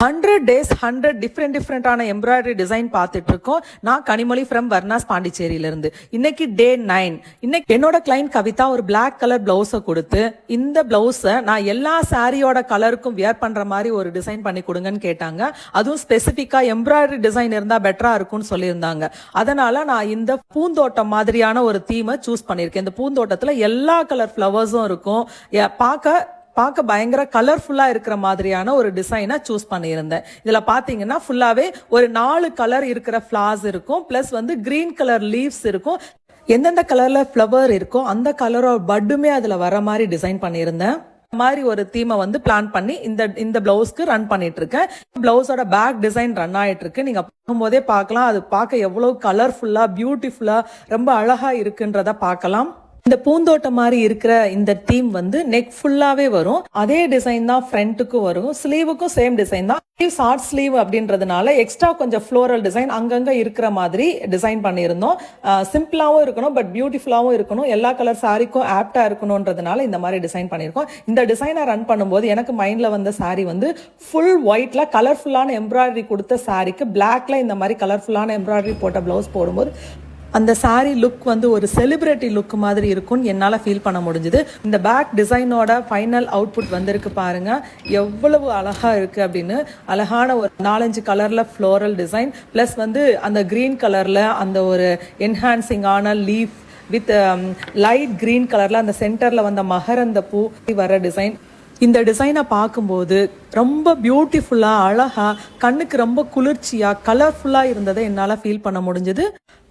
100 days 100 டிஃப்ரெண்டான embroidery design பார்த்துட்டு இருக்கோம். நான் கனிமொழி ஃப்ரம் வர்ணாஸ் பாண்டிச்சேரியில இருந்து. இன்னைக்கு டே 9. இன்னைக்கு என்னோட கிளைண்ட் கவிதா ஒரு பிளாக் கலர் பிளவுஸை கொடுத்து இந்த பிளவுஸை நான் எல்லா சாரியோட கலருக்கும் வியர் பண்ற மாதிரி ஒரு டிசைன் பண்ணி கொடுங்கன்னு கேட்டாங்க. அதுவும் ஸ்பெசிபிக்கா எம்ப்ராய்டரி டிசைன் இருந்தா பெட்டரா இருக்கும்னு சொல்லியிருந்தாங்க. அதனால நான் இந்த பூந்தோட்டம் மாதிரியான ஒரு தீமை சூஸ் பண்ணியிருக்கேன். இந்த பூந்தோட்டத்துல எல்லா கலர் ஃப்ளவர்ஸும் இருக்கும். பார்க்க பயங்கர கலர்ஃபுல்லா இருக்கிற மாதிரியான ஒரு டிசைனை சூஸ் பண்ணியிருந்தேன். இதுல பாத்தீங்கன்னா ஃபுல்லாவே ஒரு 4 கலர் இருக்கிற ஃபிளார்ஸ் இருக்கும். பிளஸ் வந்து கிரீன் கலர் லீவ்ஸ் இருக்கும். எந்தெந்த கலர்ல ஃப்ளவர் இருக்கோ அந்த கலரோட பட்டுமே அதுல வர மாதிரி டிசைன் பண்ணியிருந்தேன். மாதிரி ஒரு தீமை வந்து பிளான் பண்ணி இந்த பிளவுஸ்க்கு ரன் பண்ணிட்டு இருக்கேன். பிளவுஸோட பேக் டிசைன் ரன் ஆயிட்டு இருக்கு. நீங்க பார்க்கும்போதே பார்க்கலாம், அது பார்க்க எவ்வளவு கலர்ஃபுல்லா பியூட்டிஃபுல்லா ரொம்ப அழகா இருக்குன்றத பார்க்கலாம். இந்த பூந்தோட்டம் மாதிரி இருக்கிற இந்த தீம் வந்து நெக் ஃபுல்லாவே வரும். அதே டிசைன் தான் ஃப்ரண்ட்டுக்கும் வரும். ஸ்லீவுக்கும் சேம் டிசைன் தான். ஷார்ட் ஸ்லீவ் அப்படின்றதுனால எக்ஸ்ட்ரா கொஞ்சம் ஃப்ளோரல் டிசைன் அங்கங்க இருக்கிற மாதிரி டிசைன் பண்ணியிருந்தோம். சிம்பிளாவும் இருக்கணும், பட் பியூட்டிஃபுல்லாவும் இருக்கணும். எல்லா கலர் சாரிக்கும் ஆப்டா இருக்கணும்ன்றதுனால இந்த மாதிரி டிசைன் பண்ணியிருக்கோம். இந்த டிசைனை ரன் பண்ணும்போது எனக்கு மைண்ட்ல வந்த சாரி வந்து ஃபுல் ஒயிட்ல கலர்ஃபுல்லான எம்ப்ராய்டரி கொடுத்த சாரிக்கு பிளாக்ல இந்த மாதிரி கலர்ஃபுல்லான எம்ப்ராய்டரி போட்ட பிளவுஸ் போடும்போது அந்த சாரி லுக் வந்து ஒரு செலிபிரிட்டி லுக் மாதிரி இருக்கும்னு என்னால் ஃபீல் பண்ண முடிஞ்சுது. இந்த பேக் டிசைனோட ஃபைனல் அவுட்புட் வந்திருக்கு பாருங்க, எவ்வளவு அழகா இருக்கு அப்படின்னு. அழகான ஒரு 4-5 கலர்ல ஃப்ளோரல் டிசைன் பிளஸ் வந்து அந்த கிரீன் கலர்ல அந்த ஒரு என்ஹான்சிங்கான லீஃப் வித் லைட் கிரீன் கலர்ல அந்த சென்டர்ல வந்த மகரந்த பூ வர டிசைன். இந்த டிசைனை பார்க்கும்போது ரொம்ப பியூட்டிஃபுல்லா அழகா கண்ணுக்கு ரொம்ப குளிர்ச்சியா கலர்ஃபுல்லா இருந்ததை என்னால் ஃபீல் பண்ண முடிஞ்சது.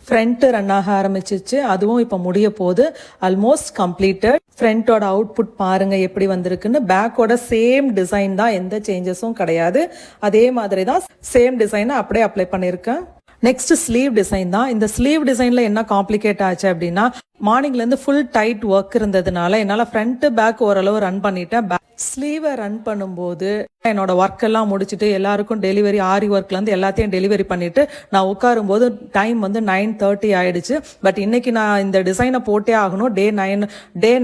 ஃப்ரண்ட் ரன் ஆக ஆரம்பிச்சிச்சு, அதுவும் இப்போ முடிய போகுது. Almost completed. ஃப்ரண்டோட அவுட்புட் பாருங்க எப்படி வந்திருக்குன்னு. பேக்கோட சேம் டிசைன் தான், எந்த சேஞ்சஸும் கிடையாது. அதே மாதிரி தான் சேம் டிசைனை அப்படியே அப்ளை பண்ணியிருக்கேன். நெக்ஸ்ட் ஸ்லீவ் டிசைன் தான். இந்த ஸ்லீவ் டிசைன்ல என்ன காம்ப்ளிகேட் ஆச்சு அப்படின்னா, மார்னிங்ல இருந்து ஃபுல் டைட் ஒர்க் இருந்ததுனால என்னால ஃப்ரண்ட் பேக் ஓரளவு ரன் பண்ணிட்டேன். ஸ்லீவை ரன் பண்ணும்போது என்னோட ஒர்க் எல்லாம் முடிச்சுட்டு எல்லாருக்கும் டெலிவரி ஆரி ஒர்க்ல இருந்து எல்லாத்தையும் டெலிவரி பண்ணிட்டு நான் உட்காரும் போது டைம் வந்து 9:30 ஆயிடுச்சு. பட் இன்னைக்கு நான் இந்த டிசைனை போட்டே ஆகணும். டே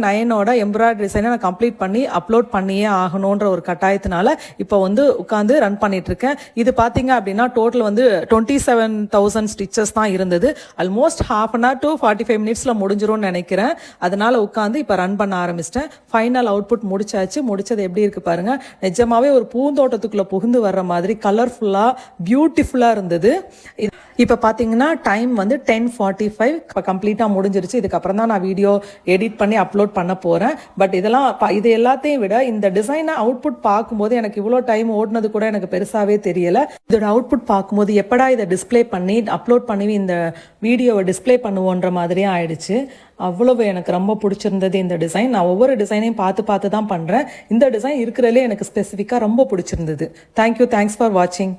9ஓட எம்ப்ராய்டரி டிசைனை நான் கம்ப்ளீட் பண்ணி அப்லோட் பண்ணியே ஆகணும்ன்ற ஒரு கட்டாயத்தினால இப்போ வந்து உட்காந்து ரன் பண்ணிட்டு இருக்கேன். இது பாத்தீங்க அப்படின்னா டோட்டல் வந்து 27,000 ஸ்டிச்சஸ் தான் இருந்தது. Almost half an hour to 45 minutesல முடிஞ்சிரும்னு நினைக்கிறேன். அதனால உட்காந்து இப்ப ரன் பண்ண ஆரம்பிச்சிட்டேன். ஃபைனல் அவுட்புட் முடிச்சாச்சு. முடிச்சது எப்படி இருக்கு பாருங்க. நிஜமாவே ஒரு பூந்தோட்டத்துக்குள்ள புகுந்து வர்ற மாதிரி கலர்ஃபுல்லா பியூட்டிஃபுல்லா இருந்தது. இப்ப பாத்தீங்கன்னா டைம் வந்து 10:45 கம்ப்ளீட்டா முடிஞ்சிருச்சு. இதுக்கப்புறம் தான் நான் வீடியோ எடிட் பண்ணி அப்லோட் பண்ண போறேன். பட் இது எல்லாத்தையும் விட இந்த டிசைனை அவுட்புட் பார்க்கும்போது எனக்கு இவ்வளவு டைம் ஓடுனது கூட எனக்கு பெருசாவே தெரியல. இதோட அவுட்புட் பார்க்கும்போது எப்படா இதை டிஸ்பிளே பண்ணி அப்லோட் பண்ணி இந்த வீடியோவை டிஸ்பிளே பண்ணுவோன்ற மாதிரியே ஆயிடுச்சு. அவ்வளவு எனக்கு ரொம்ப பிடிச்சிருந்தது இந்த டிசைன். நான் ஒவ்வொரு டிசைனையும் பார்த்து தான் பண்றேன். இந்த டிசைன் இருக்கிறதுலே எனக்கு ஸ்பெசிஃபிக்கா ரொம்ப பிடிச்சிருந்தது. தேங்க்யூ, தேங்க்ஸ் ஃபார் வாட்சிங்.